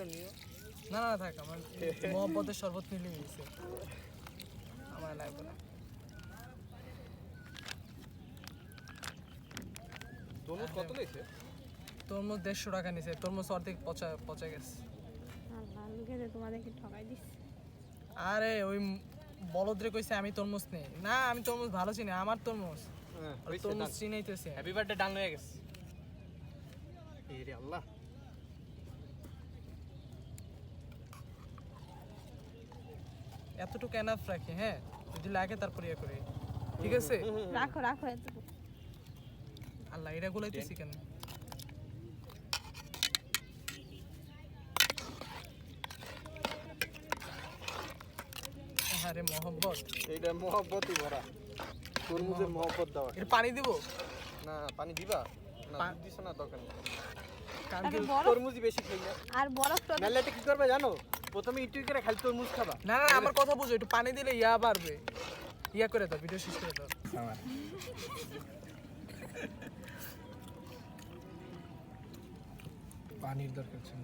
নিও না না থাক আমার মোহাম্মদের শরবত মিলে গেছে আমার লাগবে না তরমুজ কত নিয়েছে তরমুজ 150 টাকা নিছে তরমুজ অর্ধেক পচা গেছে আল্লাহ লোকে তোমাদেরকে ঠকাই দিচ্ছে আরে ওই বলদরে কইছে আমি তরমুজ নেই না আমি তরমুজ ভালো চিনি আমার তরমুজ তরমুজ চিনাইতেছে হ্যাপি বার্থডে ডান হয়ে গেছে এই রে আল্লাহ এতটুকু এনাফ রাখি হ্যাঁ যদি লাগে তারপর ইয়ে করি ঠিক আছে রাখো রাখো এতটুকু আল্লাহ এটা গুলাইতেছি কেন আরে মোহাম্মদ এইটা মহব্বতই ভরা তরমুজের মহব্বত দাও এর পানি দিব না পানি দিবা না দুধ দিছ না দরকার নেই কারণ তারপর কি- বরফ তরমুজই বেশি খাইলে আর বরফ তো নাহলে এটা কি করবে জানো প্রথমে একটু করে খালি তরমুজ খাবা না না আমার কথা বুঝো একটু পানি দিলে ইয়া বাড়বে ইয়া করে দাও ভিডিও শেষ করে দাও পানির দরকার ছিল